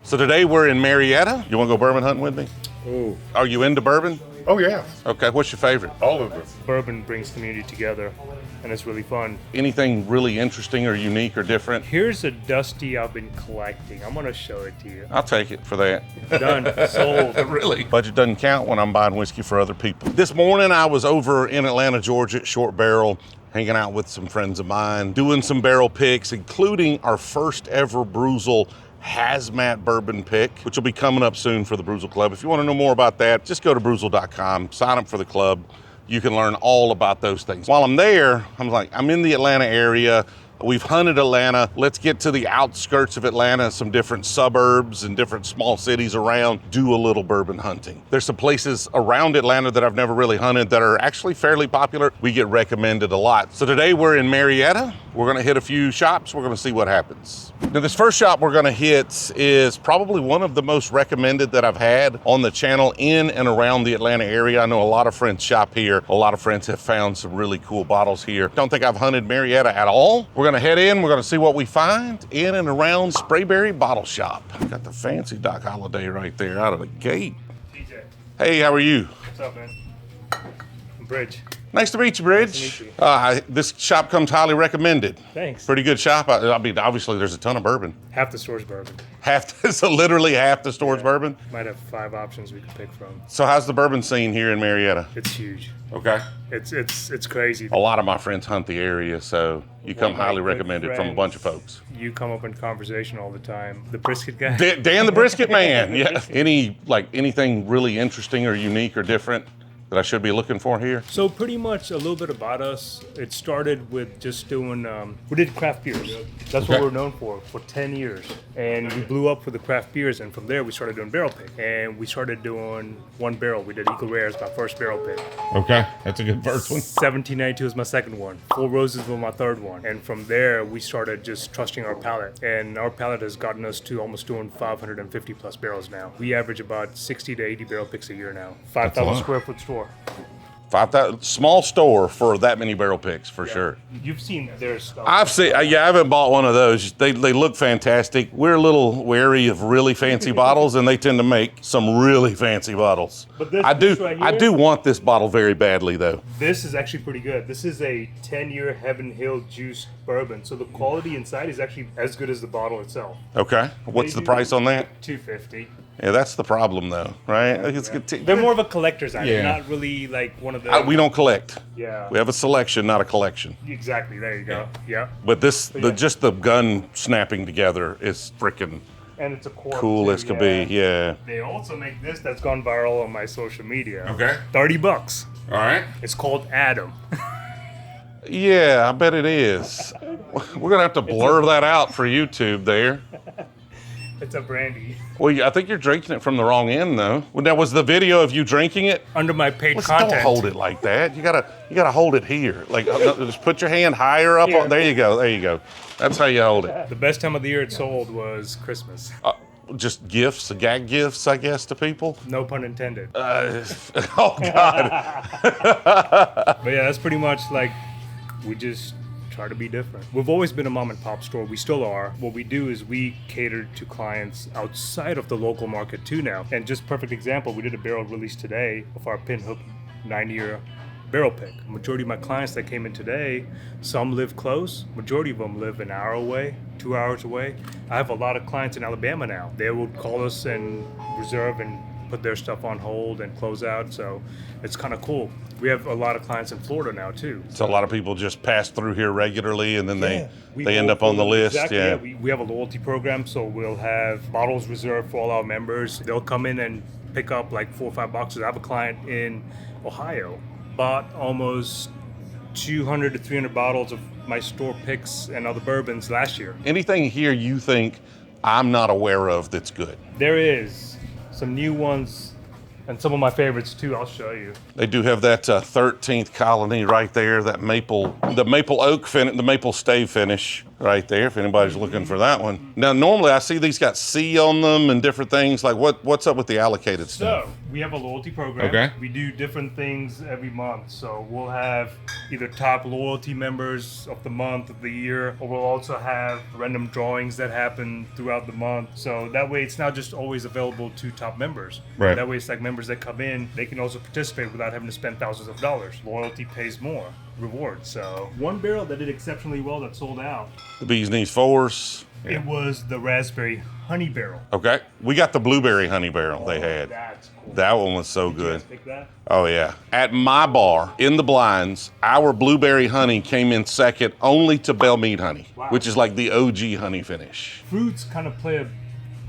So today we're in Marietta. You want to go bourbon hunting with me? Ooh. Are you into bourbon? Oh, yeah. Okay, what's your favorite? All of them. Bourbon brings community together, and it's really fun. Anything really interesting or unique or different? Here's a Dusty I've been collecting. I'm gonna show it to you. I'll take it for that. Done, sold. Really? Budget doesn't count when I'm buying whiskey for other people. This morning I was over in Atlanta, Georgia at Short Barrel, hanging out with some friends of mine, doing some barrel picks, including our first ever Brewzle hazmat bourbon pick, which will be coming up soon for the Brewzle Club. If you want to know more about that, just go to brewzle.com, sign up for the club. You can learn all about those things. While I'm there, I'm in the Atlanta area. We've hunted Atlanta. Let's get to the outskirts of Atlanta, some different suburbs and different small cities around, do a little bourbon hunting. There's some places around Atlanta that I've never really hunted that are actually fairly popular. We get recommended a lot. So today we're in Marietta. We're gonna hit a few shops. We're gonna see what happens. Now this first shop we're gonna hit is probably one of the most recommended that I've had on the channel in and around the Atlanta area. I know a lot of friends shop here. A lot of friends have found some really cool bottles here. Don't think I've hunted Marietta at all. We're gonna head in, we're gonna see what we find in and around Sprayberry Bottle Shop. Got the fancy Doc Holliday right there out of the gate. TJ, Hey, how are you? what's up, man? I'm Bridge. Nice to meet you, Bridge. Nice to meet you. This shop comes highly recommended. Thanks. Pretty good shop. I mean, obviously there's a ton of bourbon. Half the store's bourbon. So literally half the store's bourbon. Might have 5 options we could pick from. So how's the bourbon scene here in Marietta? It's huge. Okay. It's crazy. A lot of my friends hunt the area, so you come One of my highly good recommended from a bunch of folks. You come up in conversation all the time. The brisket guy. Dan the Brisket Man. Yeah. Anything really interesting or unique or different that I should be looking for here? So pretty much a little bit about us. It started with just doing, we did craft beers. That's what Okay. we're known for 10 years. And we blew up with the craft beers, and from there we started doing barrel pick. And we started doing one barrel. We did Eagle Rares, my first barrel pick. Okay, that's a good first one. 1792 was my second one. Four Roses was my third one. And from there, we started just trusting our palate. And our palate has gotten us to almost doing 550 plus barrels now. We average about 60 to 80 barrel picks a year now. 5,000 lot. square foot store. 5,000, small store for that many barrel picks for sure. You've seen their stuff. I've seen, I haven't bought one of those. They look fantastic. We're a little wary of really fancy bottles, and they tend to make some really fancy bottles. But this right I here- do want this bottle very badly though. This is actually pretty good. This is a 10-year Heaven Hill juice bourbon. So the quality inside is actually as good as the bottle itself. Okay, what's the Maybe price on that? $250. Yeah, that's the problem though, right? It's They're more of a collector's item, Yeah. not really like one of the. we don't collect. Yeah. We have a selection, not a collection. Exactly. There you go. Yeah. But this, yeah. just the gun snapping together is freaking And it's a cork. cool too, as could be. Yeah. They also make this that's gone viral on my social media. Okay. $30. All right. It's called Adam. Yeah, I bet it is. We're gonna have to blur that out for YouTube there. It's a brandy. Well, I think you're drinking it from the wrong end, though. Well, now, was the video of you drinking it? Under my paid Let's content. don't hold it like that. You gotta hold it here. Like, just put your hand higher up. Here. There you go. There you go. That's how you hold it. The best time of the year it sold was Christmas. Just gifts, gag gifts, I guess, to people. No pun intended. Oh God. But yeah, that's pretty much like, we just try to be different. We've always been a mom and pop store. We still are. What we do is we cater to clients outside of the local market too now. And just perfect example, we did a barrel release today of our Pinhook 9-year barrel pick. Majority of my clients that came in today, some live close. Majority of them live an hour away, 2 hours away. I have a lot of clients in Alabama now. They will call us and reserve and put their stuff on hold and close out. So it's kind of cool. We have a lot of clients in Florida now too. So a lot of people just pass through here regularly, and then We they end go up on for- the list. Exactly, Yeah. we have a loyalty program, so we'll have bottles reserved for all our members. They'll come in and pick up like 4 or 5 boxes. I have a client in Ohio, bought almost 200 to 300 bottles of my store picks and other bourbons last year. Anything here you think I'm not aware of that's good? There is some new ones and some of my favorites too. I'll show you. They do have that 13th colony right there, that the maple oak finish, the maple stave finish right there, if anybody's looking for that one. Now, normally I see these got C on them and different things. Like what's up with the allocated stuff? So we have a loyalty program. Okay. We do different things every month. So we'll have either top loyalty members of the month, of the year, or we'll also have random drawings that happen throughout the month. So that way it's not just always available to top members. Right. That way it's like members that come in, they can also participate without having to spend thousands of dollars. Loyalty pays more reward. So one barrel that did exceptionally well that sold out. The Bees Knees Force. It was the raspberry honey barrel. Okay. We got the blueberry honey barrel they had. That's cool. That one was so Did you good. guys pick that? Oh, yeah. At my bar, in the blinds, our blueberry honey came in second only to Belle Meade honey, Wow. which is like the OG honey finish. Fruits kind of play a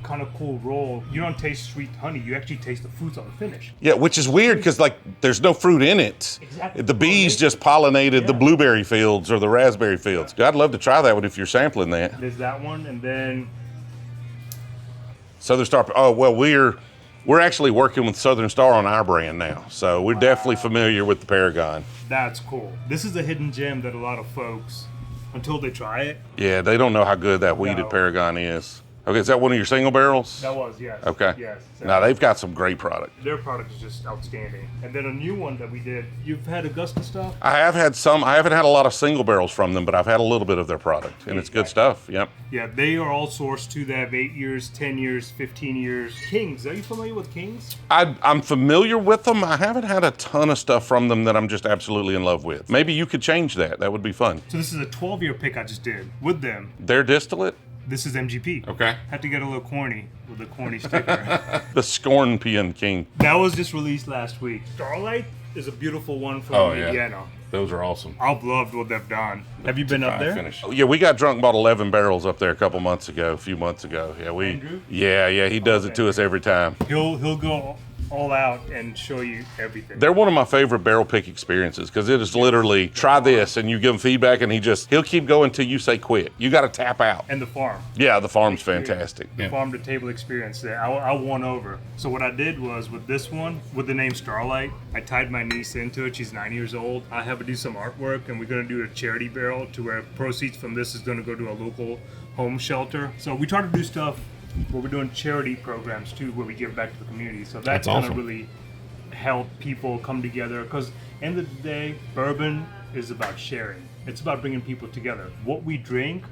kind of cool role. You don't taste sweet honey, you actually taste the fruits on the finish. Yeah, which is weird because like there's no fruit in it. Exactly. The bees just pollinated the blueberry fields or the raspberry fields. Dude, I'd love to try that one if you're sampling that. There's that one, and then Southern Star. Oh well, we're actually working with Southern Star on our brand now, so we're definitely familiar with the Paragon. that's cool. This is a hidden gem that a lot of folks, until they try it. Yeah, they don't know how good that weeded No. Paragon is. Okay, is that one of your single barrels? That was, yes. Okay. Yes. Now they've got some great product. Their product is just outstanding. And then a new one that we did. You've had Augusta stuff? I have had some. I haven't had a lot of single barrels from them, but I've had a little bit of their product, and it's good stuff. Yep. Yeah, they are all sourced to. They have 8 years, 10 years, 15 years. Kings, are you familiar with Kings? I'm familiar with them. I haven't had a ton of stuff from them that I'm just absolutely in love with. Maybe you could change that. That would be fun. So this is a 12-year pick I just did with them. Their distillate? This is MGP. Okay. Had to get a little corny with the corny sticker. The Scorpion King. That was just released last week. Starlight is a beautiful one from Oh, yeah. Indiana. Those are awesome. I've loved what they've done. Have you been up there? Finish. Yeah, we got drunk, bought 11 barrels up there a few months ago. Yeah, Andrew? Yeah, he does it to us every time. He'll go all out and show you everything. They're one of my favorite barrel pick experiences because it is literally try this and you give him feedback and he'll keep going till you say quit. You got to tap out. And the farm. Yeah, the farm's fantastic. The farm to table experience there. I won over. So what I did was with this one, with the name Starlight, I tied my niece into it. She's 9 years old. I have her do some artwork and we're going to do a charity barrel to where proceeds from this is going to go to a local home shelter. So we try to do stuff where we're doing charity programs too, where we give back to the community. So that's going to really help people come together. Because end of the day, bourbon is about sharing. It's about bringing people together. What we drink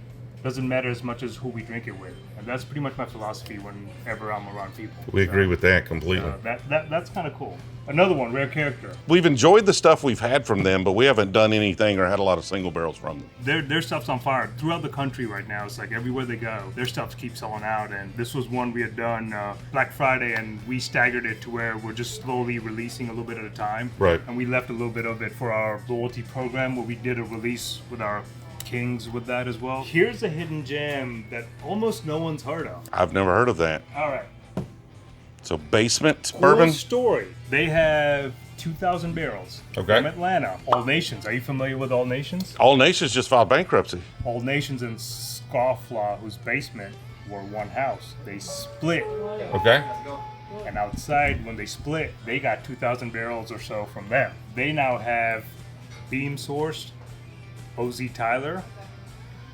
doesn't matter as much as who we drink it with. And that's pretty much my philosophy whenever I'm around people. We agree with that completely. That's kind of cool. Another one, Rare Character. We've enjoyed the stuff we've had from them, but we haven't done anything or had a lot of single barrels from them. Their stuff's on fire throughout the country right now. It's like everywhere they go, their stuff keeps selling out. And this was one we had done Black Friday, and we staggered it to where we're just slowly releasing a little bit at a time. Right. And we left a little bit of it for our loyalty program, where we did a release with our Kings with that as well. Here's a hidden gem that almost no one's heard of. I've never heard of that. All right. So Basement Cool Bourbon? story. They have 2,000 barrels Okay. from Atlanta. All Nations. Are you familiar with All Nations? All Nations just filed bankruptcy. All Nations and Scofflaw, whose basement were one house. They split. Okay. And outside, when they split, they got 2,000 barrels or so from them. They now have Beam Sourced, OZ Tyler,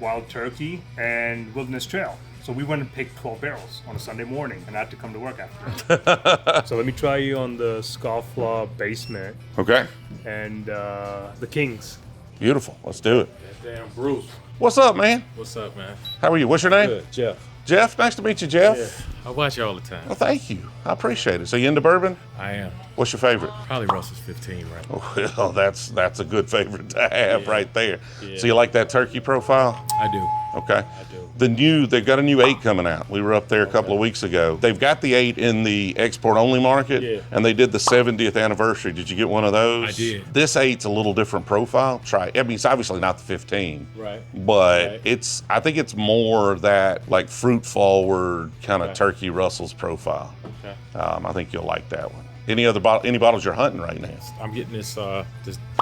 Wild Turkey, and Wilderness Trail. So we went and picked 12 barrels on a Sunday morning and I had to come to work after. So let me try you on the Scofflaw basement Okay. and the Kings. Beautiful. Let's do it. Damn, Brewzle. What's up, man? What's up, man? How are you? What's your name? Good, Jeff. Jeff. Nice to meet you, Jeff. I watch you all the time. Well, thank you. I appreciate it. So you into bourbon? I am. What's your favorite? Probably Russell's 15, right? Well, that's a good favorite to have right there. Yeah. So you like that turkey profile? I do. Okay. I do. They've got a new 8 coming out. We were up there a couple of weeks ago. They've got the 8 in the export only market, Yeah. and they did the 70th anniversary. Did you get one of those? I did. This 8's a little different profile. Try it. I mean, it's obviously not the 15, Right. but Right. I think it's more that like fruit forward kind of Okay. turkey Russell's profile. Okay. I think you'll like that one. Any bottles you're hunting right now? I'm getting this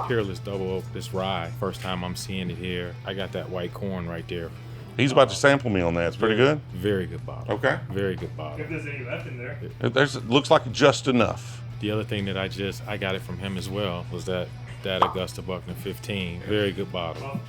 Peerless Double Oak, this rye. First time I'm seeing it here. I got that white corn right there. He's about to sample me on that. It's pretty good. Very good bottle. Okay. Very good bottle. If there's any left in there. It looks like just enough. The other thing that I got it from him as well was that Augusta Buckner 15. Very good bottle.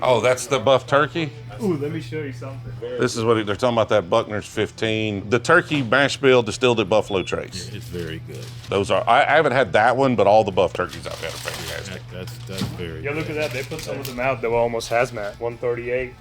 Oh, that's the buff turkey? Ooh, let me show you something. This is what they're talking about, that Buckner's 15. The turkey mash bill distilled at Buffalo Trace. It's very good. Those are, I haven't had that one, but all the buff turkeys I've had are fantastic. That's very Yeah, good. look at that. They put some of them out that were almost hazmat. 138.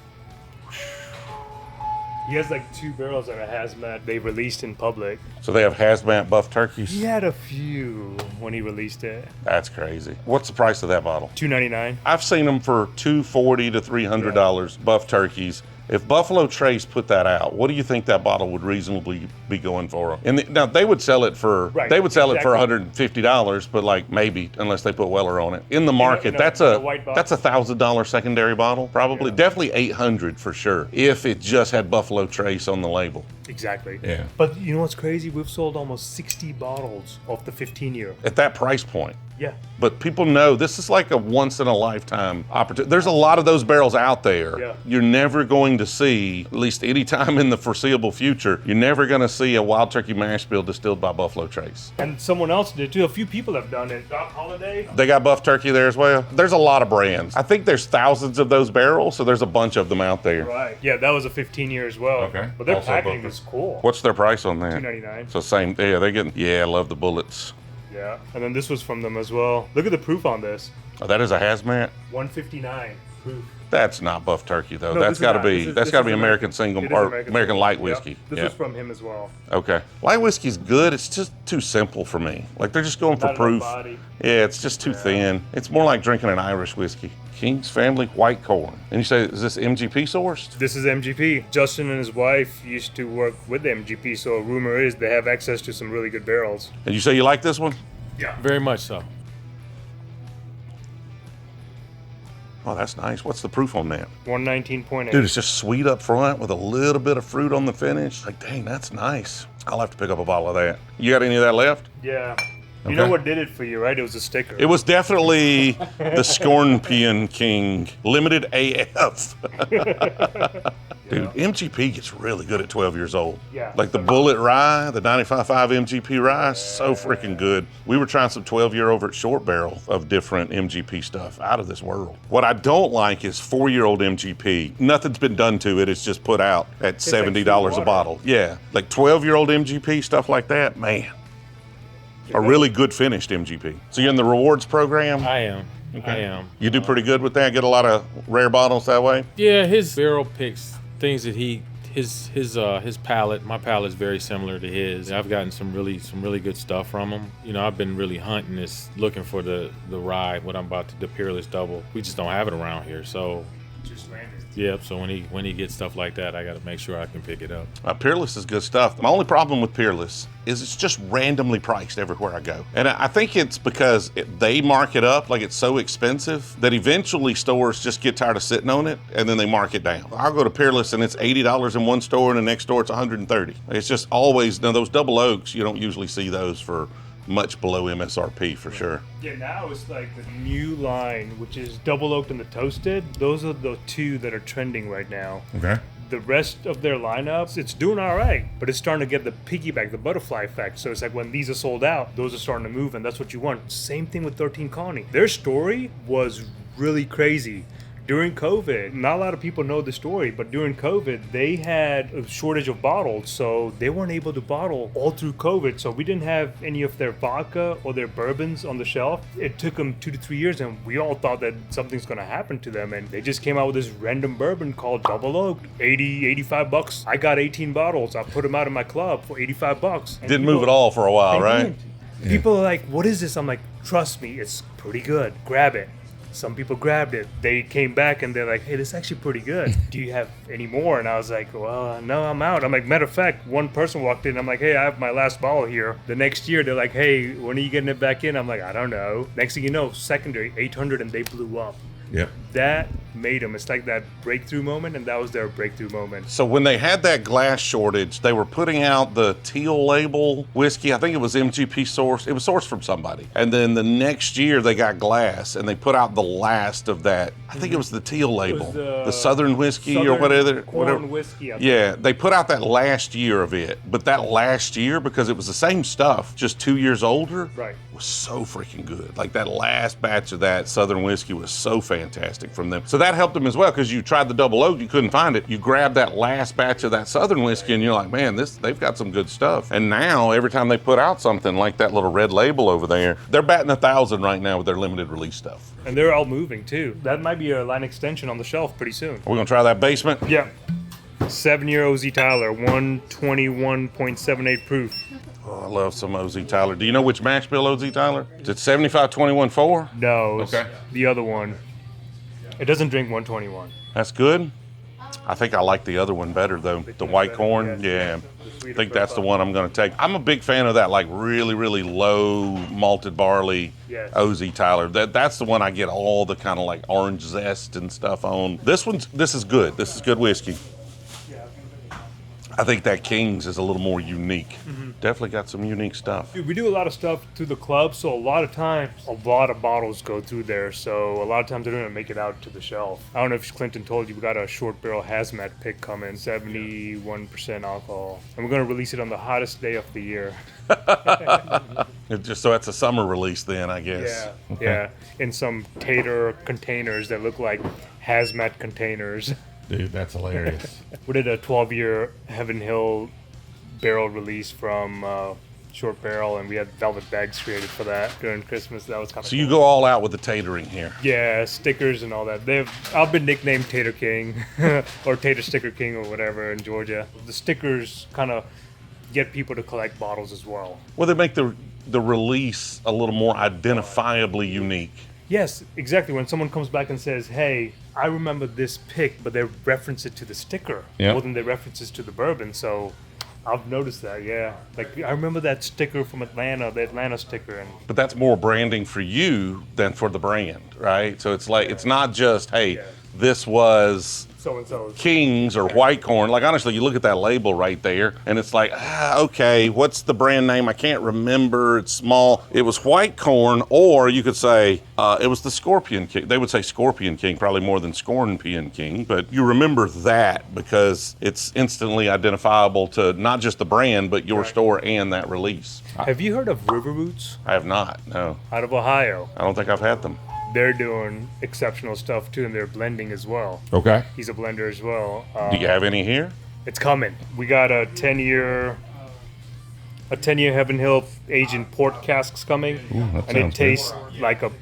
He has like 2 barrels that are hazmat they released in public. So they have hazmat buff turkeys? He had a few when he released it. That's crazy. What's the price of that bottle? $2.99. I've seen them for $240 to $300 buff turkeys. If Buffalo Trace put that out, what do you think that bottle would reasonably be going for? And now they would sell it for Right, they would sell exactly. it for $150, but like maybe unless they put Weller on it. In the market, in a that's white box? that's $1,000 secondary bottle, probably. Yeah. Definitely $800 for sure. If it just had Buffalo Trace on the label. Exactly. Yeah. But you know what's crazy? We've sold almost 60 bottles of the 15-year. At that price point. Yeah. But people know this is like a once in a lifetime opportunity. There's a lot of those barrels out there. Yeah. You're never going to see, at least any time in the foreseeable future, you're never going to see a wild turkey mash bill distilled by Buffalo Trace. And someone else did too. A few people have done it. Doc Holiday. They got buff turkey there as well. There's a lot of brands. I think there's thousands of those barrels, so there's a bunch of them out there. Right. Yeah, that was a 15-year as well. Okay. But their Also packaging both. is cool. What's their price on that? $2.99. So same. Yeah, they're getting. Yeah, I love the bullets. Yeah. And then this was from them as well. Look at the proof on this. Oh, that is a hazmat. 159 proof. That's not buff turkey though. No, That's this is got to not. be. This is- That's this got to is be American It single is or American American single. light Yeah. whiskey. This Yeah. was from him as well. Okay. Light whiskey's good. It's just too simple for me. Like they're just going for Not enough proof. body. Yeah, it's just too thin. It's more like drinking an Irish whiskey. King's Family White Corn. And you say, is this MGP sourced? This is MGP. Justin and his wife used to work with MGP, so a rumor is they have access to some really good barrels. And you say you like this one? Yeah. Very much so. Oh, that's nice. What's the proof on that? 119.8. Dude, it's just sweet up front with a little bit of fruit on the finish. Like, dang, that's nice. I'll have to pick up a bottle of that. You got any of that left? Yeah. You Okay. know what did it for you, right? It was a sticker. It was definitely the Scorpion King Limited AF. Dude, MGP gets really good at 12 years old. Yeah. Like the Bullet Rye, the 95.5 MGP Rye, so freaking good. We were trying some 12-year over at Short Barrel of different MGP stuff, out of this world. What I don't like is 4-year-old MGP. Nothing's been done to it. It's just put out at $70 a water. bottle. Yeah, like 12-year-old MGP, stuff like that, man. A really good finished MGP. So you're in the rewards program? I am. I am. You do pretty good with that? Get a lot of rare bottles that way? Yeah, his barrel picks things that his palate. My palate's very similar to his. I've gotten some really good stuff from him. You know, I've been really hunting this, looking for the rye. What I'm about to, the Peerless Double. We just don't have it around here, so. just landed. Yep. So when he gets stuff like that, I got to make sure I can pick it up. Peerless is good stuff. My only problem with Peerless is it's just randomly priced everywhere I go. And I think it's because they mark it up like it's so expensive that eventually stores just get tired of sitting on it and then they mark it down. I'll go to Peerless and it's $80 in one store and the next store it's $130. It's just always, now those double oaks, you don't usually see those for much below MSRP for sure. Yeah, now it's like the new line, which is double oaked and the toasted. Those are the two that are trending right now. Okay. The rest of their lineups, it's doing all right, but it's starting to get the piggyback, the butterfly effect. So it's like when these are sold out, those are starting to move, and that's what you want. Same thing with 13 Colony. Their story was really crazy. During COVID, not a lot of people know the story, but during COVID, they had a shortage of bottles, so they weren't able to bottle all through COVID. So we didn't have any of their vodka or their bourbons on the shelf. It took them 2 to 3 years, and we all thought that something's going to happen to them. And they just came out with this random bourbon called Double Oaked, 80, 85 bucks. I got 18 bottles. I put them out in my club for 85 bucks. And Didn't move at all for a while, they right? didn't. People are like, what is this? I'm like, trust me, it's pretty good. Grab it. Some people grabbed it. They came back and they're like, hey, this is actually pretty good. Do you have any more? And I was like, well, no, I'm out. I'm like, matter of fact, one person walked in. I'm like, hey, I have my last bottle here. The next year, they're like, hey, when are you getting it back in? I'm like, I don't know. Next thing you know, secondary, 800, and they blew up. Yep. That made them. It's like that breakthrough moment, and that was their breakthrough moment. So when they had that glass shortage, they were putting out the teal label whiskey. I think it was MGP sourced. It was sourced from somebody. And then the next year they got glass, and they put out the last of that. I think it was the teal label, the Southern whiskey or whatever. Corn whiskey. Yeah, they put out that last year of it. But that last year, because it was the same stuff, just 2 years older, Right. was so freaking good. Like that last batch of that Southern whiskey was so fantastic from them. So that helped them as well, because you tried the double oak, you couldn't find it. You grabbed that last batch of that Southern whiskey, and you're like, man, they've got some good stuff. And now every time they put out something like that little red label over there, they're batting 1,000 right now with their limited release stuff. And they're all moving too. That might be a line extension on the shelf pretty soon. Are we gonna try that basement? Yeah. 7-year OZ Tyler, 121.78 proof. Oh, I love some OZ Tyler. Do you know which mash bill OZ Tyler? Is it 75-21-4? No, it's Okay. the other one. It doesn't drink 121. That's good. I think I like the other one better though. The white corn. Yeah. I think that's the one I'm going to take. I'm a big fan of that, like really, really low malted barley Yes. OZ Tyler. That's the one I get all the kind of like orange zest and stuff on. This is good. This is good whiskey. I think that King's is a little more unique. Definitely got some unique stuff. Dude, we do a lot of stuff through the club, so a lot of times, a lot of bottles go through there, so a lot of times they don't even make it out to the shelf. I don't know if Clinton told you, we got a short barrel hazmat pick coming, 71% alcohol. And we're going to release it on the hottest day of the year. So that's a summer release then, I guess. Yeah, yeah. In some tater containers that look like hazmat containers. Dude, that's hilarious. We did a 12-year Heaven Hill barrel release from Short Barrel, and we had velvet bags created for that during Christmas. That was kind of So you go all out with the tatering here. Yeah, stickers and all that. I've been nicknamed Tater King or Tater Sticker King or whatever in Georgia. The stickers kind of get people to collect bottles as well. Well, they make the release a little more identifiably unique. Yes, exactly. When someone comes back and says, hey, I remember this pick, but they reference it to the sticker more than they reference it to the bourbon. So I've noticed that, yeah. Like, I remember that sticker from Atlanta, the Atlanta sticker. But that's more branding for you than for the brand, right? So it's like, it's not just, hey, this was So-and-so. King's or White Corn. Like, honestly, you look at that label right there, and it's like, okay, what's the brand name? I can't remember. It's small. It was White Corn, or you could say it was the Scorpion King. They would say Scorpion King, probably more than Scorpion King, but you remember that because it's instantly identifiable to not just the brand, but your store and that release. Have you heard of River Roots? I have not, no. Out of Ohio. I don't think I've had them. They're doing exceptional stuff too, and they're blending as well. Okay. He's a blender as well. Do you have any here? It's coming. We got a 10-year Heaven Hill aged port casks coming, and it tastes like a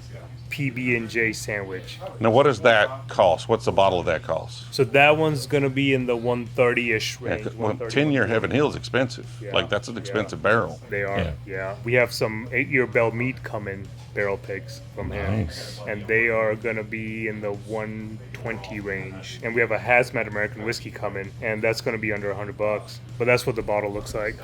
PB&J sandwich. Now, what does that cost? What's the bottle of that cost? So that one's gonna be in the 130-ish range. 10-year Heaven Hill is expensive. Yeah. Like, that's an expensive barrel. They are, yeah. We have some 8-year Bell Mead coming, barrel picks from him. Nice. And they are gonna be in the 120 range. And we have a Hazmat American whiskey coming, and that's gonna be under $100. But that's what the bottle looks like.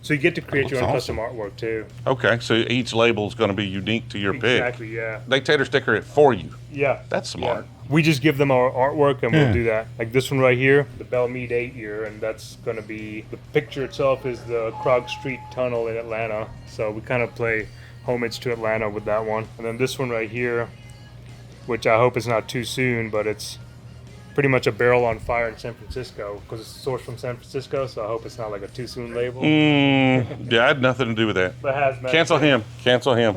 So you get to create your own custom artwork too. Okay, so each label is going to be unique to your pick. Exactly, yeah. They tater sticker it for you. Yeah. That's smart. Yeah. We just give them our artwork and we'll do that. Like this one right here, the Bell Mead 8-year, and that's going to be, the picture itself is the Krog Street Tunnel in Atlanta. So we kind of play homage to Atlanta with that one. And then this one right here, which I hope is not too soon, but it's pretty much a barrel on fire in San Francisco because it's sourced from San Francisco, so I hope it's not like a too soon label. Yeah, I had nothing to do with that. But Hazmat. Cancel him. Cancel him.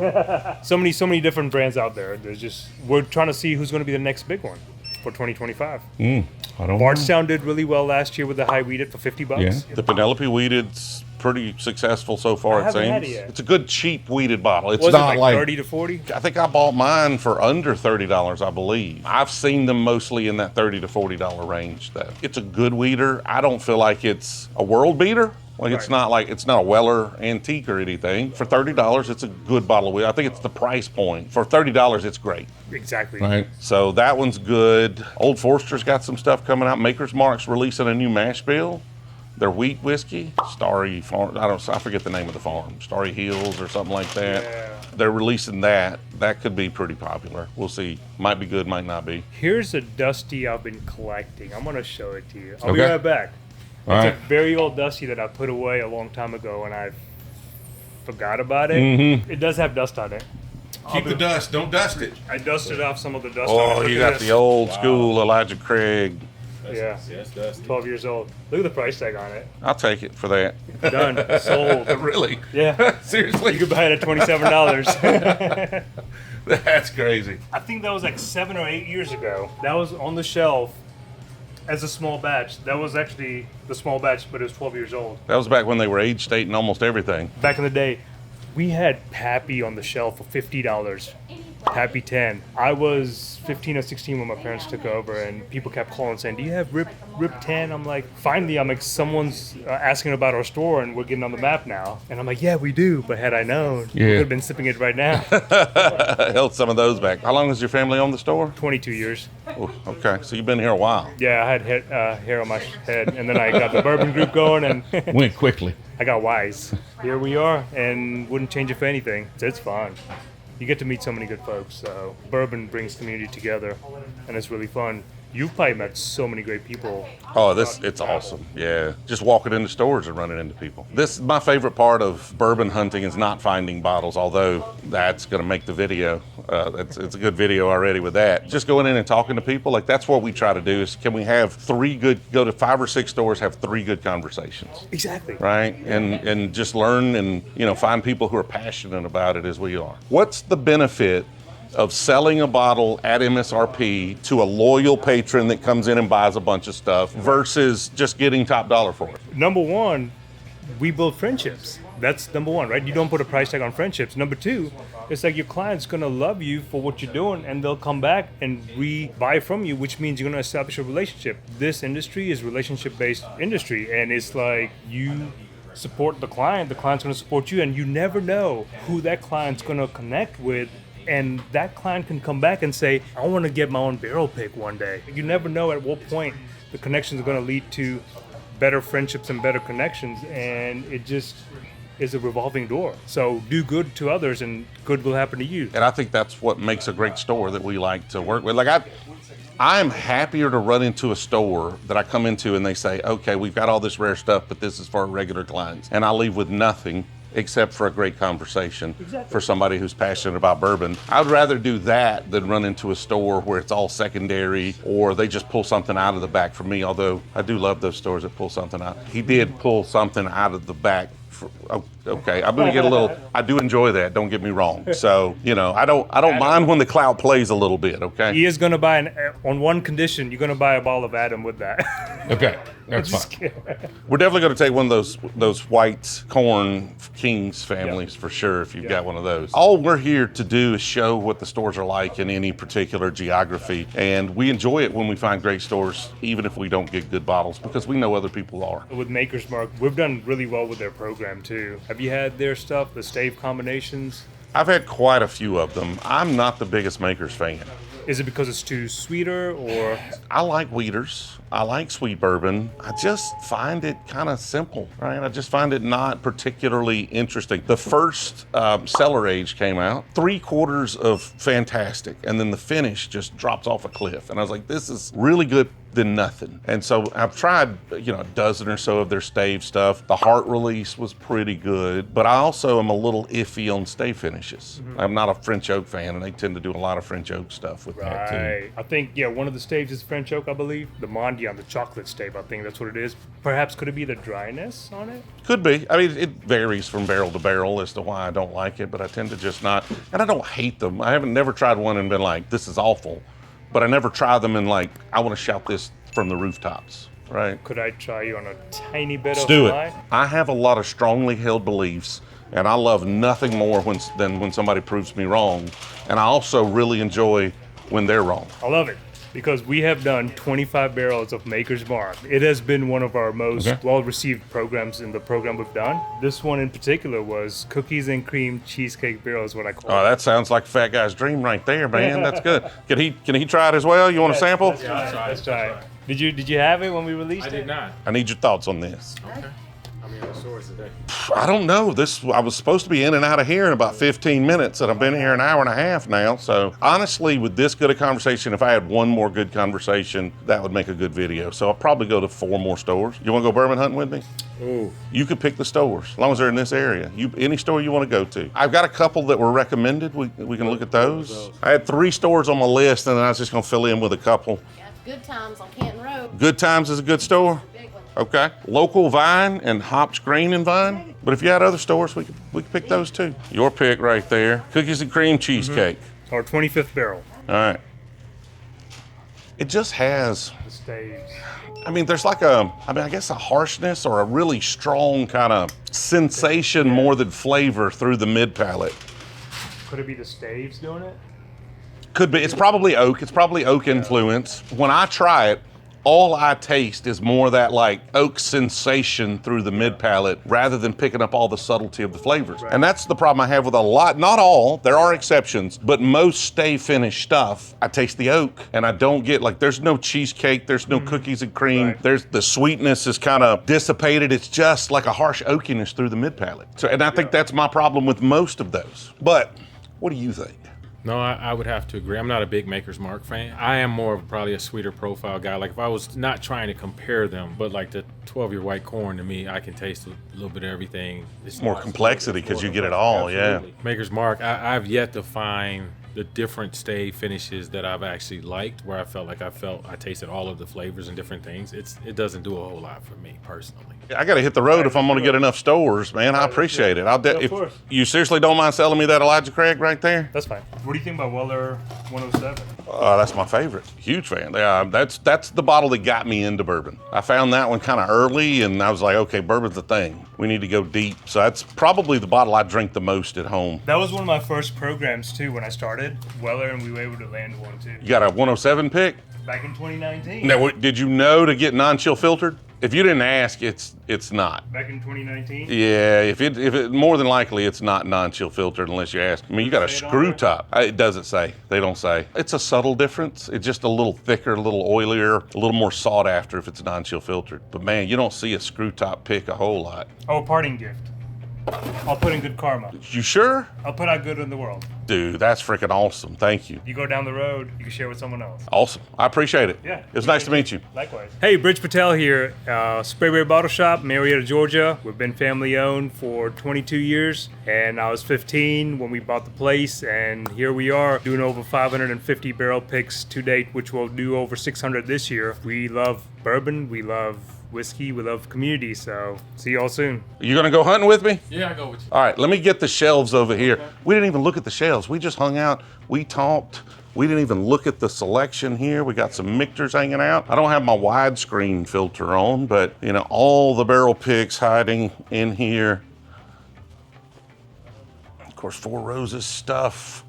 So many different brands out there. There's just, we're trying to see who's going to be the next big one for 2025. I don't Bardstown did really well last year with the high wheated for $50. Yeah. The Penelope Wheated's pretty successful so far, I it haven't seems. had it yet. It's a good, cheap wheated bottle. It's Was not it like, 30 to 40? I think I bought mine for under $30, I believe. I've seen them mostly in that $30 to $40 range, though. It's a good weeder. I don't feel like it's a world beater. Like, it's not a Weller antique or anything. For $30, it's a good bottle of weed. I think it's the price point. For $30, it's great. Exactly. Right. So that one's good. Old Forster's got some stuff coming out. Maker's Mark's releasing a new mash bill. Their wheat whiskey, Starry Farm. I forget the name of the farm. Starry Hills or something like that. Yeah. they're releasing that. That could be pretty popular. We'll see. Might be good, might not be. Here's a Dusty I've been collecting. I'm gonna show it to you. I'll be Okay. right back. All It's right. a very old Dusty that I put away a long time ago, and I forgot about it. Mm-hmm. It does have dust on it. Keep the dust. Don't dust it. I dusted off some of the dust on it. Oh, Look you at got this. the old school Elijah Craig. Yeah. That's 12 years old. Look at the price tag on it. I'll take it for that. Done. Sold. Really? Yeah. Seriously? You could buy it at $27. That's crazy. I think that was like 7 or 8 years ago. That was on the shelf as a small batch. That was actually the small batch, but it was 12 years old. That was back when they were age stating almost everything. Back in the day, we had Pappy on the shelf for $50. Pappy 10. I was 15 or 16 when my parents took over, and people kept calling saying, "Do you have Rip 10?" I'm like, finally, I'm like, someone's asking about our store, and we're getting on the map now. And I'm like, yeah, we do. But had I known, we could have been sipping it right now. Held some of those back. How long has your family owned the store? 22 years. Oh, okay, so you've been here a while. Yeah, I had hair on my head, and then I got the Bourbon group going, and Went quickly. I got wise. Here we are, and wouldn't change it for anything. It's fun. You get to meet so many good folks. So Bourbon brings community together, and it's really fun. You've probably met so many great people. Oh, it's awesome. Yeah. Just walking into stores and running into people. This, my favorite part of bourbon hunting is not finding bottles, although that's going to make the video. It's a good video already with that. Just going in and talking to people, like that's what we try to do is can we have go to 5 or 6 stores, have 3 good conversations. Exactly. Right? And just learn and, find people who are passionate about it as we are. What's the benefit of selling a bottle at MSRP to a loyal patron that comes in and buys a bunch of stuff versus just getting top dollar for it? Number one, we build friendships. That's number one, right? You don't put a price tag on friendships. Number two, it's like your client's gonna love you for what you're doing, and they'll come back and re-buy from you, which means you're gonna establish a relationship. This industry is relationship-based industry, and it's like you support the client's gonna support you, and you never know who that client's gonna connect with. And that client can come back and say, I want to get my own barrel pick one day. You never know at what point the connections are going to lead to better friendships and better connections. And it just is a revolving door. So do good to others and good will happen to you. And I think that's what makes a great store that we like to work with. Like I'm happier to run into a store that I come into and they say, okay, we've got all this rare stuff, but this is for our regular clients. And I leave with nothing except for a great conversation for somebody who's passionate about bourbon. I'd rather do that than run into a store where it's all secondary or they just pull something out of the back for me, although I do love those stores that pull something out. He did pull something out of the back. Okay, I'm gonna get a little. I do enjoy that. Don't get me wrong. So I don't mind when the clout plays a little bit. Okay. He is gonna buy on one condition. You're gonna buy a bottle of Adam with that. Okay, that's fine. We're definitely gonna take one of those white corn Kings families for sure. If you've got one of those. All we're here to do is show what the stores are like in any particular geography, and we enjoy it when we find great stores, even if we don't get good bottles, because we know other people are. With Maker's Mark, we've done really well with their program too. Have you had their stuff, the stave combinations? I've had quite a few of them. I'm not the biggest Makers fan. Is it because it's too sweeter, or? I like Weeders. I like sweet bourbon. I just find it kind of simple, right? I just find it not particularly interesting. The first cellar age came out, 3/4 of fantastic, and then the finish just drops off a cliff. And I was like, this is really good than nothing. And so I've tried, a dozen or so of their stave stuff. The heart release was pretty good, but I also am a little iffy on stave finishes. Mm-hmm. I'm not a French oak fan, and they tend to do a lot of French oak stuff with that too. Right. I think, one of the staves is French oak, I believe. The Mondial, the chocolate stave, I think that's what it is. Perhaps could it be the dryness on it? Could be. I mean, it varies from barrel to barrel as to why I don't like it, but I tend to just not, and I don't hate them. I haven't never tried one and been like, this is awful. But I never try them and like, I want to shout this from the rooftops, right? Could I try you on a tiny bit Let's of do rye? it. I have a lot of strongly held beliefs, and I love nothing more than when somebody proves me wrong. And I also really enjoy when they're wrong. I love it, because we have done 25 barrels of Maker's Mark. It has been one of our most well-received programs in the program we've done. This one in particular was cookies and cream cheesecake barrel is what I call it. Oh, that sounds like a fat guy's dream right there, man. That's good. Can he try it as well? You want a sample? Let's try it. Did you have it when we released it? I did not. I need your thoughts on this. Okay. many other stores today? I don't know. I was supposed to be in and out of here in about 15 minutes, and I've been here an hour and a half now. So honestly, with this good a conversation, if I had one more good conversation, that would make a good video. So I'll probably go to 4 more stores. You want to go bourbon hunting with me? Ooh. You could pick the stores, as long as they're in this area. Any store you want to go to. I've got a couple that were recommended. We can look at those. I had 3 stores on my list, and then I was just going to fill in with a couple. Yeah, Good Times on Canton Road. Good Times is a good store. Big one. Okay. Local Vine and Hops Green and Vine. But if you had other stores, we could pick those too. Your pick right there. Cookies and cream cheesecake. Our 25th barrel. All right. It just has, The staves. I mean, there's like I guess a harshness or a really strong kind of sensation more than flavor through the mid palate. Could it be the staves doing it? Could be. It's probably oak. It's probably oak influence. When I try it, all I taste is more that like oak sensation through the mid palate rather than picking up all the subtlety of the flavors. Right. And that's the problem I have with a lot, not all, there are exceptions, but most stay finished stuff, I taste the oak and I don't get like, there's no cheesecake, there's no cookies and cream, Right. there's the sweetness is kind of dissipated. It's just like a harsh oakiness through the mid palate. So, and I think that's my problem with most of those. But what do you think? No, I would have to agree. I'm not a big Maker's Mark fan. I am more of probably a sweeter profile guy. Like if I was not trying to compare them, but like the 12-year white corn to me, I can taste a little bit of everything. It's More not- complexity because more you get it complex. all, Absolutely. Maker's Mark, I've yet to find the different stay finishes that I've actually liked, where I tasted all of the flavors and different things. It doesn't do a whole lot for me personally. I got to hit the road if I'm going to get enough stores, man. I appreciate it. of If course. you seriously don't mind selling me that Elijah Craig right there, That's fine. What do you think about Weller 107? that's my favorite. Huge fan. Yeah, that's the bottle that got me into bourbon. I found that one kind of early, and I was like, okay, bourbon's the thing. We need to go deep. So that's probably the bottle I drink the most at home. That was one of my first programs too when I started Weller, and we were able to land one too. You got a 107 pick? Back in 2019. Now, did you know to get non-chill filtered? If you didn't ask, it's not. Back in 2019. Yeah, if it more than likely it's not non-chill filtered unless you ask. I mean, you got a Say it on screw there? top. It doesn't say. They don't say. It's a subtle difference. It's just a little thicker, a little oilier, a little more sought after if it's non-chill filtered. But man, you don't see a screw top pick a whole lot. Oh, parting gift. I'll put in good karma. You sure? I'll put out good in the world. Dude, that's freaking awesome. Thank you. You go down the road, you can share with someone else. Awesome. I appreciate it. Yeah. It was nice to meet you. Likewise. Hey, Bridge Patel here. Sprayberry Bottle Shop, Marietta, Georgia. We've been family owned for 22 years, and I was 15 when we bought the place, and here we are doing over 550 barrel picks to date, which we'll do over 600 this year. We love bourbon, we love whiskey, we love community, so see y'all soon. You gonna go hunting with me? Yeah, I go with you. All right, let me get the shelves over here. We didn't even look at the shelves. We just hung out, we talked. We didn't even look at the selection here. We got some Michters hanging out. I don't have my widescreen filter on, but you know, all the barrel picks hiding in here. Of course, Four Roses stuff.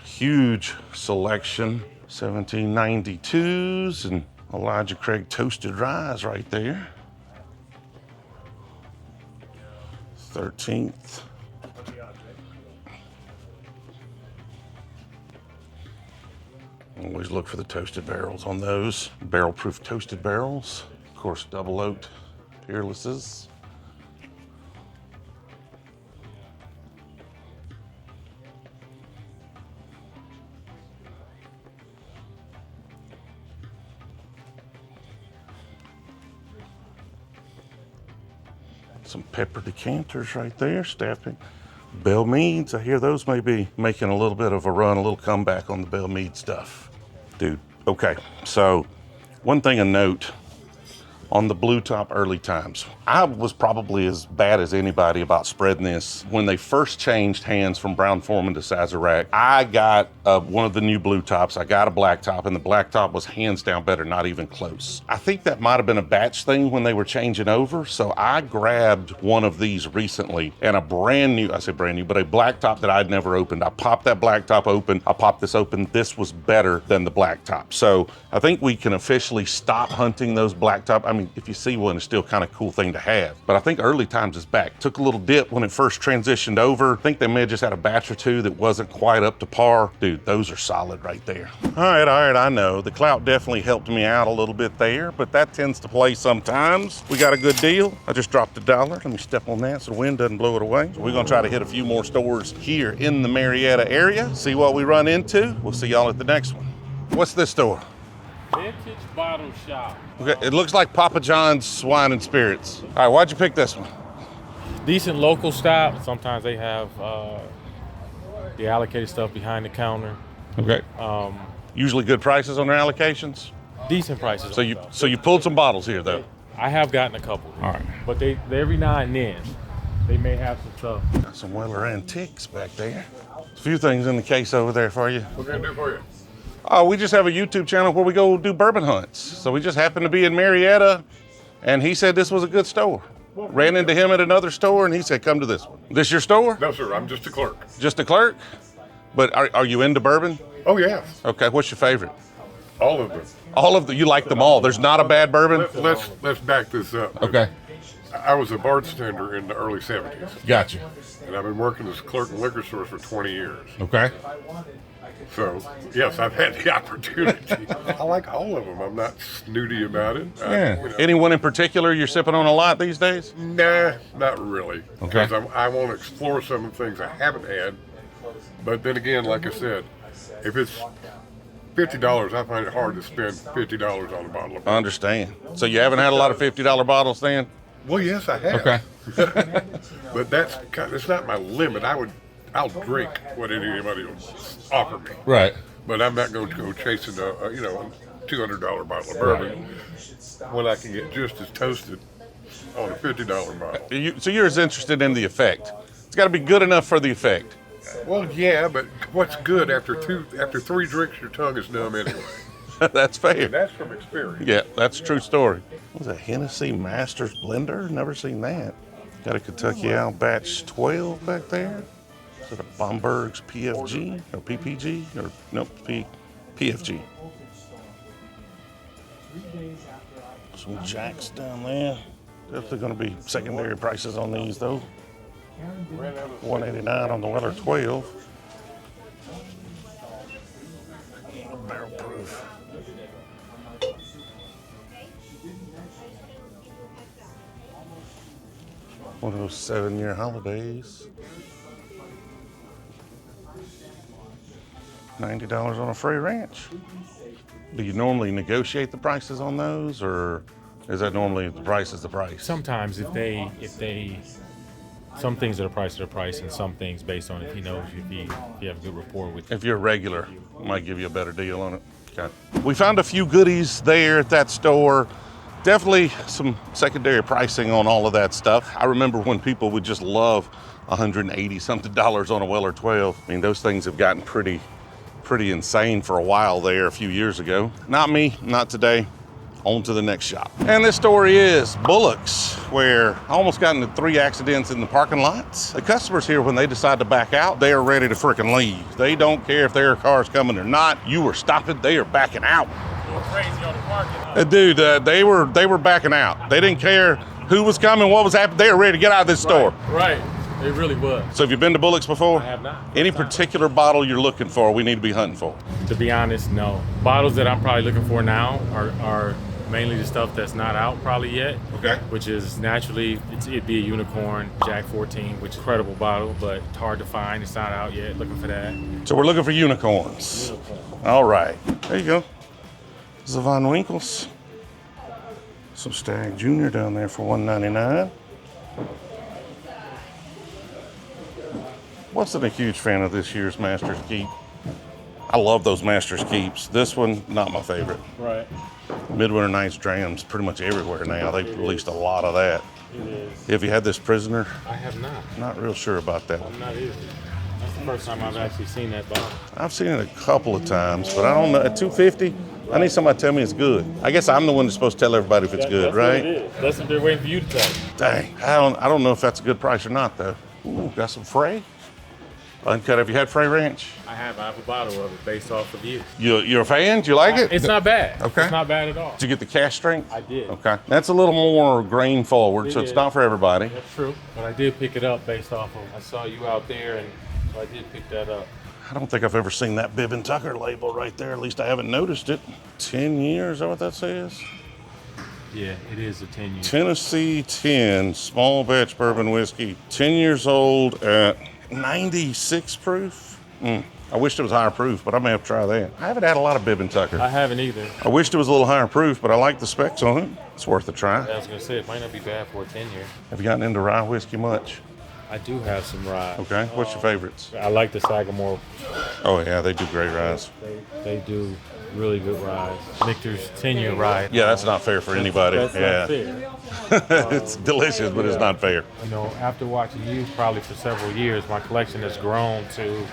Huge selection. 1792s and Elijah Craig Toasted Rye right there. 13th. Always look for the toasted barrels on those. Barrel-proof toasted barrels. Of course, double oaked Peerlesses. Some pepper decanters right there, staffing. Bell Meads, I hear those may be making a little bit of a run, a little comeback on the Bell Mead stuff. Dude, okay, so one thing to note on the Blue Top early times. I was probably as bad as anybody about spreading this. When they first changed hands from Brown Forman to Sazerac, I got one of the new Blue Tops. I got a Black Top, and the Black Top was hands down better, not even close. I think that might have been a batch thing when they were changing over, so I grabbed one of these recently, and a brand new, I say brand new, but a Black Top that I'd never opened. I popped that Black Top open, I popped this open. This was better than the Black Top. So I think we can officially stop hunting those Black Top. I mean, mean, if you see one, it's still kind of a cool thing to have. But I think early times is back. Took a little dip when it first transitioned over. I think they may have just had a batch or two that wasn't quite up to par. Dude, those are solid right there. All right, I know. The clout definitely helped me out a little bit there, but that tends to play sometimes. We got a good deal. I just dropped $1. Let me step on that so the wind doesn't blow it away. So we're gonna try to hit a few more stores here in the Marietta area, see what we run into. We'll see y'all at the next one. What's this store? Vintage bottle shop. Okay, it looks like Papa John's Wine and Spirits. All right, why'd you pick this one? Decent local stop. Sometimes they have the allocated stuff behind the counter. Okay. Usually good prices on their allocations? Decent prices. So you pulled some bottles here though? I have gotten a couple. All right. But they every now and then, they may have some stuff. Got some Weller antiques back there. A few things in the case over there for you. What can I do for you? Oh, we just have a YouTube channel where we go do bourbon hunts. So we just happened to be in Marietta, and he said this was a good store. Ran into him at another store, and he said, come to this one. This your store? No, sir. I'm just a clerk. Just a clerk? But are you into bourbon? Oh, yes. Okay, what's your favorite? All of them. All of them, you like them all. There's not a bad bourbon? Let's back this up. Okay. I was a bartender in the early 70s, Gotcha. and I've been working as a clerk in liquor stores for 20 years. Okay. So, yes, I've had the opportunity. I like all of them. I'm not snooty about it. Yeah. Anyone in particular you're sipping on a lot these days? Nah, not really. Okay. Because I want to explore some of the things I haven't had. But then again, like I said, if it's $50, I find it hard to spend $50 on a bottle of I understand. So you haven't had a lot of $50 bottles then? Well, yes, I have. Okay. But it's not my limit. I'll drink what anybody will offer me. Right. But I'm not going to go chasing a $200 bottle of bourbon when I can get just as toasted on a $50 bottle. So you're as interested in the effect. It's got to be good enough for the effect. Well, yeah, but what's good after 3 drinks, your tongue is numb anyway. That's fair. And that's from experience. Yeah, that's a true story. What's a Hennessy Masters blender? Never seen that. Got a Kentucky Owl Batch 12 back there. Is it a Bomberg's PFG or PPG or nope, PFG? Some Jacks down there. Definitely going to be secondary prices on these though. $189 on the Weller 12. Barrel proof. One of those 7-year holidays. $90 on a Frey Ranch. Do you normally negotiate the prices on those, or is that normally the price is the price? Sometimes if they some things are the price, and some things based on if he knows you, if you have a good rapport with you. If you're a regular, might give you a better deal on it. Okay. We found a few goodies there at that store. Definitely some secondary pricing on all of that stuff. I remember when people would just love $180 something on a Weller 12. I mean, those things have gotten pretty insane for a while there a few years ago. Not me, not today. On to the next shop. And this story is Bullock's, where I almost got into 3 accidents in the parking lots. The customers here, when they decide to back out, they are ready to freaking leave. They don't care if their car's coming or not. You are stopping, they are backing out. Crazy on the parking lot. Dude, they were backing out. They didn't care who was coming, what was happening. They were ready to get out of this store. Right. It really was. So have you been to Bullock's before? I have not. Any particular bottle you're looking for, we need to be hunting for? To be honest, no. Bottles that I'm probably looking for now are mainly the stuff that's not out probably yet. Okay. Which is naturally, it'd be a Unicorn Jack 14, which is a credible bottle, but it's hard to find. It's not out yet. Looking for that. So we're looking for unicorns. All right. There you go. This is a Von Winkles. Some Stag Junior down there for $1.99. Wasn't a huge fan of this year's Masters Keep. I love those Masters Keeps. This one, not my favorite. Right. Midwinter Night's Dram's pretty much everywhere now. They've released a lot of that. It is. Have you had this Prisoner? I have not. Not real sure about that one. I'm not either. That's the first time I've actually seen that bottle. I've seen it a couple of times, but I don't know. At $2.50, I need somebody to tell me it's good. I guess I'm the one that's supposed to tell everybody if it's good, That's right? What it is. That's what they're waiting for you to tell. Dang, I don't know if that's a good price or not, though. Ooh, got some Frey. Uncut. Have you had Frey Ranch? I I have a bottle of it based off of you. You're a fan? Do you like it? It's not bad. Okay. It's not bad at all. Did you get the cask strength? I did. Okay. That's a little more grain forward, so it's is. not for everybody. That's true. But I did pick it up based off of, I saw you out there, and so I did pick that up. I don't think I've ever seen that Bibb and Tucker label right there. At least I haven't noticed it. 10 years, is that what that says? Yeah, it is a 10 year. Tennessee 10, small batch bourbon whiskey. 10 years old at 96 proof. I wished it was higher proof, but I may have to try that. I haven't had a lot of Bibb and Tucker. I haven't either. I wished it was a little higher proof, but I like the specs on it. It's worth a try. I was gonna say it might not be bad for a 10 year. Have you gotten into rye whiskey much? I do have some rye. Okay. What's your favorites? I like the Sagamore. Oh, yeah, they do great ryes. They do really good ryes. Michter's 10 year rye. Yeah, that's not fair for anybody. That's yeah. not fair. It's delicious, but it's not fair. You know, after watching you probably for several years, my collection has grown to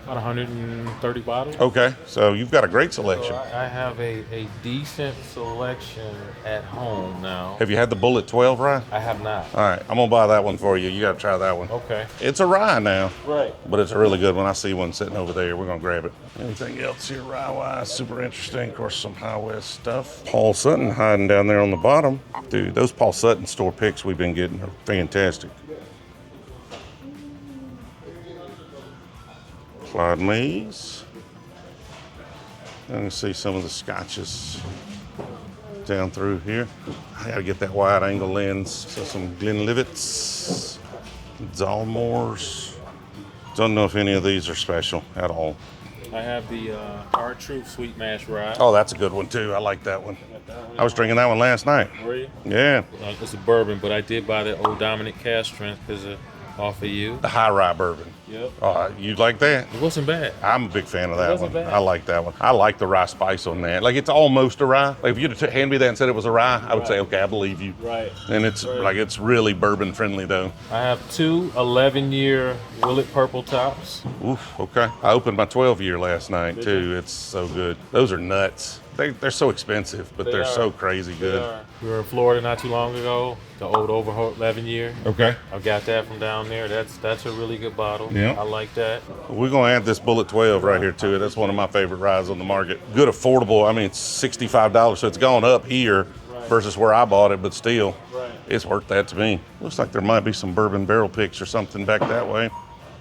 about 130 bottles. Okay, so you've got a great selection. I have a decent selection at home now. Have you had the Bullet 12 rye? I have not. All right, I'm gonna buy that one for you. You gotta try that one. Okay. It's a rye now, Right. but it's a really good one. I see one sitting over there. We're gonna grab it. Anything else here rye-wise? Super interesting. Of course, some High West stuff. Paul Sutton hiding down there on the bottom. Dude, those Paul Sutton store picks we've been getting are fantastic. Clyde Mays. I can see some of the scotches down through here. I gotta get that wide angle lens. So some Glenlivets, Dalmores. Don't know if any of these are special at all. I have the Hard Truth Sweet Mash Rye. Oh, that's a good one too. I like that one. I was drinking that one last night. Were you? Yeah, It's a bourbon, but I did buy the Old Dominic Cask Strength because off of you. the high rye bourbon. Yep. You like that? It wasn't bad. I'm a big fan of that wasn't one. bad. I like that one. I like the rye spice on that. Like it's almost a rye. Like if you'd have handed me that and said it was a rye, I would say, okay, I believe you. Right. And it's like it's really bourbon friendly though. I have two 11-year Willet Purple Tops. Oof. Okay. I opened my 12-year last night too. It's so good. Those are nuts. They're so expensive, but they're are. so crazy good. We were in Florida not too long ago. The old Overholt 11-year. Okay. I got that from down there. That's a really good bottle. Yeah. I like that. We're gonna add this Bullet 12 right here to it. That's one of my favorite ryes on the market. Good, affordable. I mean, it's $65, so it's gone up here versus where I bought it, but still, it's worth that to me. Looks like there might be some bourbon barrel picks or something back that way.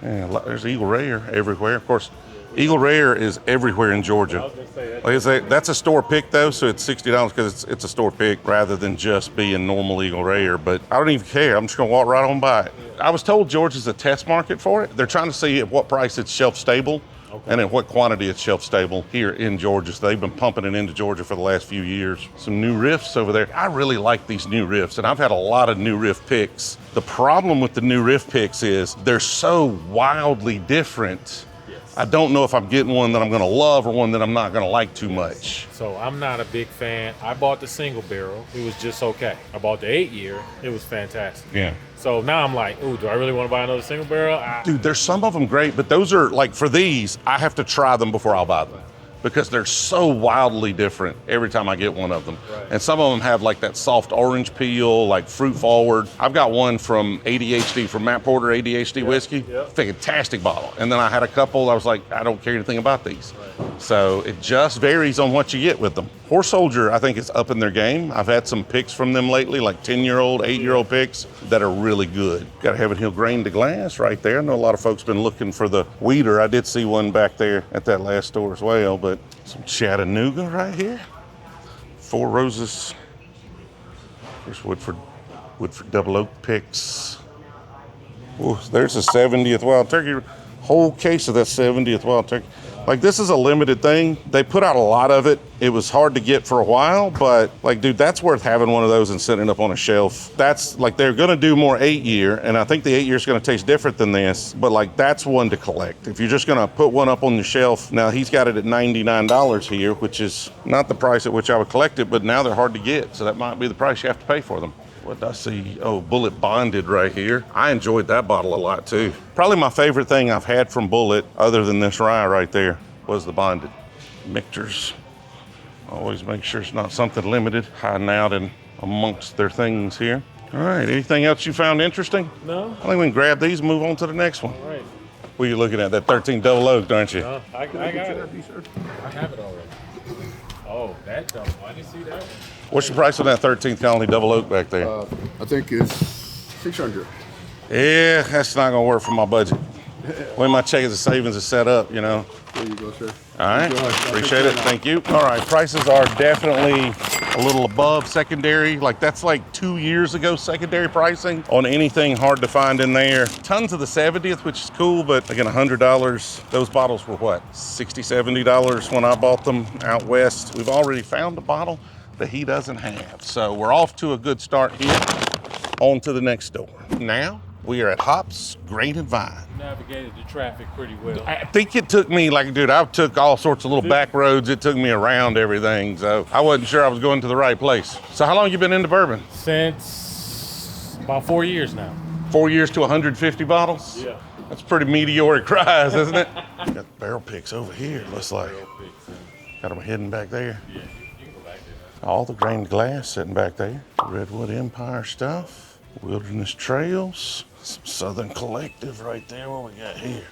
Yeah, there's Eagle Rare everywhere. Of course, Eagle Rare is everywhere in Georgia. Like I say, that's a store pick though, so it's $60 because it's a store pick rather than just being normal Eagle Rare. But I don't even care. I'm just gonna walk right on by it. I was told Georgia's a test market for it. They're trying to see at what price it's shelf stable. And at what quantity it's shelf stable here in Georgia. So they've been pumping it into Georgia for the last few years. Some new riffs over there. I really like these new riffs, and I've had a lot of new riff picks. The problem with the new riff picks is they're so wildly different. I don't know if I'm getting one that I'm gonna love or one that I'm not gonna like too much. So I'm not a big fan. I bought the single barrel. It was just okay. I bought the 8-year. It was fantastic. Yeah. So now I'm like, ooh, do I really want to buy another single barrel? Dude, there's some of them great, but those are like, for these, I have to try them before I'll buy them because they're so wildly different every time I get one of them. Right. And some of them have like that soft orange peel, like fruit forward. I've got one from ADHD, from Matt Porter ADHD whiskey. Yep. Fantastic bottle. And then I had a couple, I was like, I don't care anything about these. So it just varies on what you get with them. Horse Soldier, I think, is up in their game. I've had some picks from them lately, like 10-year-old, 8-year-old picks that are really good. Got to have it grain to glass right there. I know a lot of folks been looking for the Weeder. I did see one back there at that last store as well, but some Chattanooga right here. Four Roses. There's Woodford Double Oak picks. Ooh, there's a 70th Wild Turkey. Whole case of that 70th Wild Turkey. Like, this is a limited thing. They put out a lot of it. It was hard to get for a while, but like, dude, that's worth having one of those and sitting up on a shelf. That's like, they're gonna do more 8-year, and I think the 8-year is gonna taste different than this, but like, that's one to collect. If you're just gonna put one up on the shelf, now he's got it at $99 here, which is not the price at which I would collect it, but now they're hard to get, so that might be the price you have to pay for them. What did I see? Oh, Bullet Bonded right here. I enjoyed that bottle a lot too. Probably my favorite thing I've had from Bullet, other than this rye right there, was the Bonded. Michter's. Always make sure it's not something limited, hiding out in amongst their things here. All right, anything else you found interesting? No. I think we can grab these and move on to the next one. All right. What are you looking at? That 13 double oak, aren't you? I got it. I have it already. Oh, that double. I didn't see that one. What's the price on that 13th colony double oak back there? I think it's 600. Yeah, that's not gonna work for my budget. When my check as savings is set up, you know. There you go, sir. All right, Enjoy. appreciate it. Thank you. All right, prices are definitely a little above secondary. Like that's like 2 years ago secondary pricing on anything hard to find in there. Tons of the 70th, which is cool, but again, $100. Those bottles were what, $60, $70 when I bought them out west. We've already found a bottle that he doesn't have. So we're off to a good start here. On to the next store. Now we are at Hops, Grain and Vine. Navigated the traffic pretty well. I think it took me, like, dude, I took all sorts of little back roads. It took me around everything, so I wasn't sure I was going to the right place. So how long you been into bourbon? Since about 4 years now. 4 years to 150 bottles? Yeah. That's pretty meteoric rise, isn't it? Got the barrel picks over here, looks like. Got them hidden back there. Yeah, you can go back there. All the grain glass sitting back there. Redwood Empire stuff. Wilderness Trails. Some Southern Collective right there. What we got here?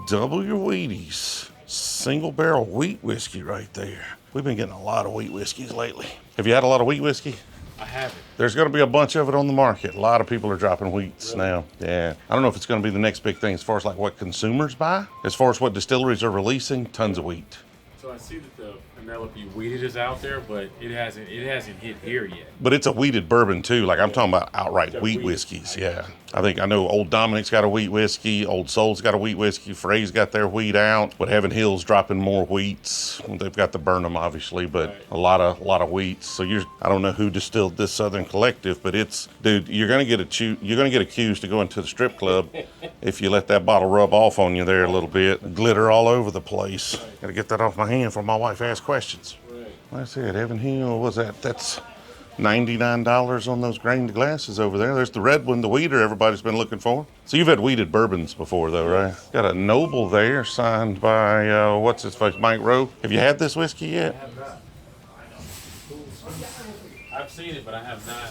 Double your Wheaties. Single barrel wheat whiskey right there. We've been getting a lot of wheat whiskeys lately. Have you had a lot of wheat whiskey? I haven't. There's going to be a bunch of it on the market. A lot of people are dropping wheats now. Yeah. I don't know if it's going to be the next big thing as far as like what consumers buy. As far as what distilleries are releasing, tons of wheat. So I see that the Penelope wheated is out there, but it hasn't hit here yet. But it's a wheated bourbon too. Like I'm talking about outright wheat whiskeys. Yeah. I know Old Dominic's got a wheat whiskey. Old Soul's got a wheat whiskey. Frey's got their wheat out. But Heaven Hill's dropping more wheats. They've got the Burnham obviously, but a lot of wheats. So I don't know who distilled this Southern Collective, but it's, dude, you're gonna get accused of going to the strip club if you let that bottle rub off on you there a little bit. Glitter all over the place. Gotta get that off my hand before my wife asks questions. Like I said, Heaven Hill, what was that? That's $99 on those grained glasses over there. There's the red one, the wheater everybody's been looking for. So you've had wheated bourbons before though, right? Got a Noble there signed by, what's his face, Mike Rowe. Have you had this whiskey yet? I have not. I've seen it, but I have not.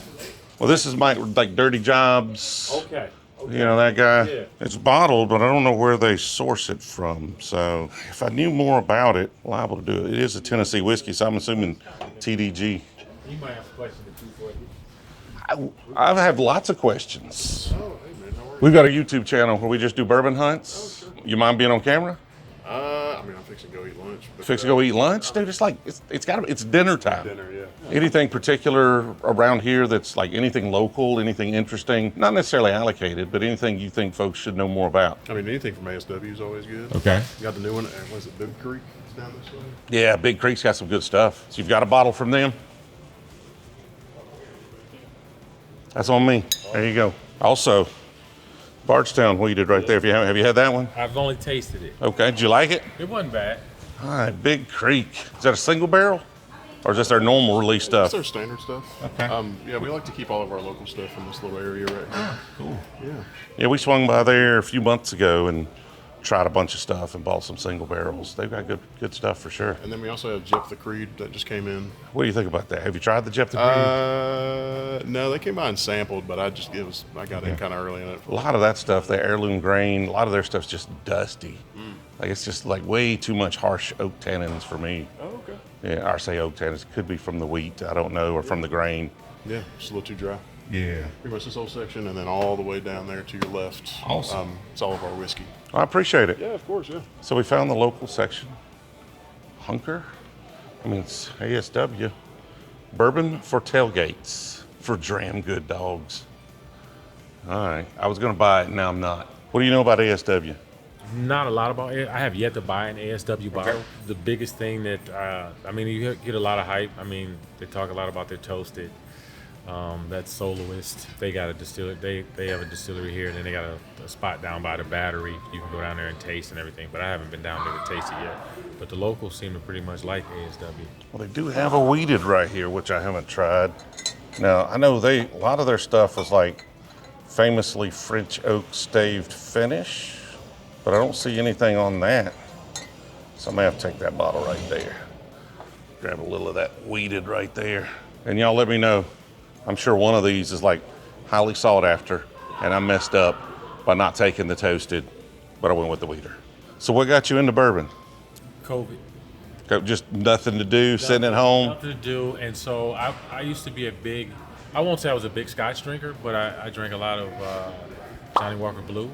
Well, this is Mike, like Dirty Jobs. Okay. You know, that guy. Yeah. It's bottled, but I don't know where they source it from. So if I knew more about it, liable to do it. It is a Tennessee whiskey, so I'm assuming TDG. You might have a question or two for you. I have lots of questions. We've got a YouTube channel where we just do bourbon hunts. You mind being on camera? I'm fixing to go eat lunch. Fix to go eat lunch, dude. It's like it's dinner time. Dinner, yeah. Anything particular around here that's like anything local, anything interesting, not necessarily allocated, but anything you think folks should know more about? I mean, anything from ASW is always good. Okay. You got the new one. Was it Big Creek? It's down this way. Yeah, Big Creek's got some good stuff. So you've got a bottle from them? That's on me. There you go. Also, Bardstown wheated right there. Have you had that one? I've only tasted it. Okay. Did you like it? It wasn't bad. All right, Big Creek. Is that a single barrel? Or is this their normal release stuff? That's our standard stuff. Okay. Yeah, we like to keep all of our local stuff in this little area right here. Cool. Yeah. Yeah, we swung by there a few months ago and tried a bunch of stuff and bought some single barrels. They've got good stuff for sure. And then we also have Jeff the Creed that just came in. What do you think about that? Have you tried the Jeff the Creed? No, they came by and sampled, but I got in kind of early in it. A lot of that stuff, the heirloom grain, a lot of their stuff's just dusty. Like it's just like way too much harsh oak tannins for me. Oh, okay. Yeah, I say oak tannins. Could be from the wheat, I don't know, or from the grain. Yeah, just a little too dry. Yeah. Pretty much this whole section, and then all the way down there to your left. Awesome. It's all of our whiskey. I appreciate it. Yeah, of course, yeah. So we found the local section. Hunker. I mean, it's ASW. Bourbon for tailgates. For damn good dogs. All right. I was going to buy it, now I'm not. What do you know about ASW? Not a lot about it. I have yet to buy an ASW bottle. The biggest thing that, you get a lot of hype. I mean, they talk a lot about their toasted. That's Soloist. They got a distillery. They have a distillery here, and then they got a spot down by the Battery. You can go down there and taste and everything, but I haven't been down there to taste it yet. But the locals seem to pretty much like ASW. Well, they do have a wheated right here, which I haven't tried. Now, I know a lot of their stuff is like famously French oak staved finish, but I don't see anything on that. So I may have to take that bottle right there. Grab a little of that wheated right there. And y'all let me know. I'm sure one of these is like highly sought after, and I messed up by not taking the toasted. but I went with the weeder. So what got you into bourbon? COVID. Just nothing to do, sitting at home? Nothing to do. And so I used to be I won't say I was a big Scotch drinker, but I drank a lot of Johnny Walker Blue.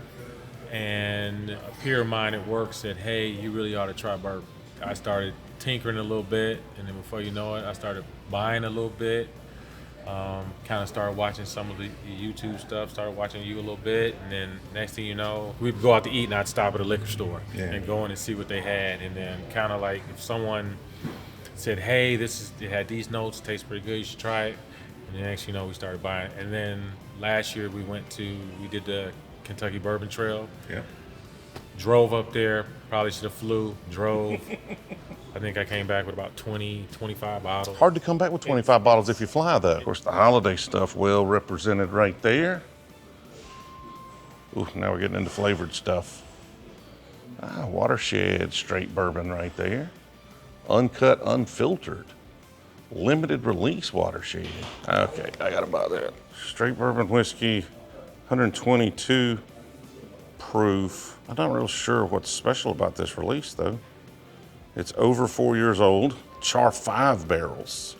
And a peer of mine at work said, hey, you really ought to try bourbon. I started tinkering a little bit, and then before you know it, I started buying a little bit. Kind of started watching some of the YouTube stuff, started watching you a little bit, and then next thing you know, we'd go out to eat and I'd stop at a liquor store and go in and see what they had. And then kind of like if someone said, hey, it had these notes, tastes pretty good, you should try it. And then next thing you know, we started buying. And then last year we did the Kentucky Bourbon Trail. Yeah. Drove up there, probably should have flew, drove. I think I came back with about 20, 25 bottles. Hard to come back with 25 bottles if you fly, though. Of course, the holiday stuff well represented right there. Ooh, now we're getting into flavored stuff. Watershed straight bourbon right there. Uncut, unfiltered. Limited release Watershed. Okay, I gotta buy that. Straight bourbon whiskey, 122 proof. I'm not real sure what's special about this release, though. It's over 4 years old. Char 5 barrels.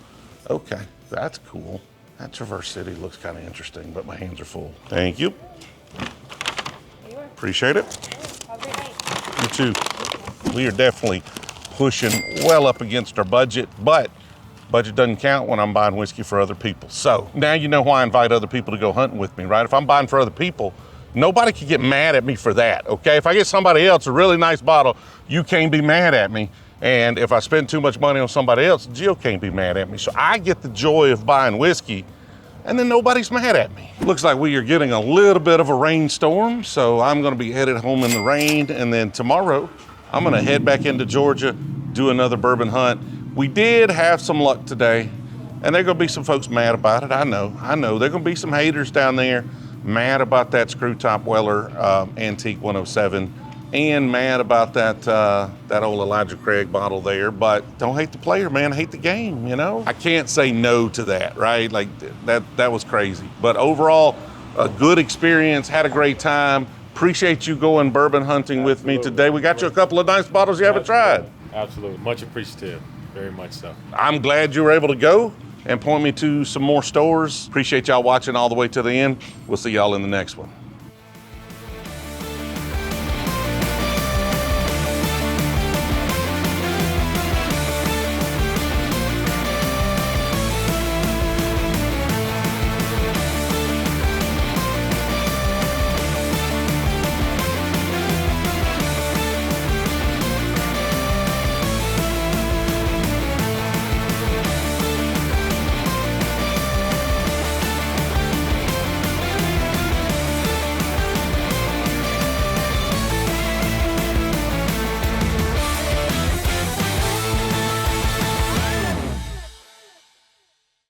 Okay, that's cool. That Traverse City looks kind of interesting, but my hands are full. Thank you. Appreciate it. You too. We are definitely pushing well up against our budget, but budget doesn't count when I'm buying whiskey for other people. So now you know why I invite other people to go hunting with me, right? If I'm buying for other people, nobody can get mad at me for that, okay? If I get somebody else a really nice bottle, you can't be mad at me. And if I spend too much money on somebody else, Jill can't be mad at me. So I get the joy of buying whiskey, and then nobody's mad at me. Looks like we are getting a little bit of a rainstorm, so I'm gonna be headed home in the rain, and then tomorrow, I'm gonna head back into Georgia, do another bourbon hunt. We did have some luck today, and there are gonna be some folks mad about it. I know. There are gonna be some haters down there mad about that Screw Top Weller Antique 107, and mad about that old Elijah Craig bottle there. But don't hate the player, man. Hate the game, you know? I can't say no to that, right? Like that was crazy. But overall, a good experience, had a great time. Appreciate you going bourbon hunting with me today. We got you a couple of nice bottles you haven't tried. Absolutely, much appreciative, very much so. I'm glad you were able to go and point me to some more stores. Appreciate y'all watching all the way to the end. We'll see y'all in the next one.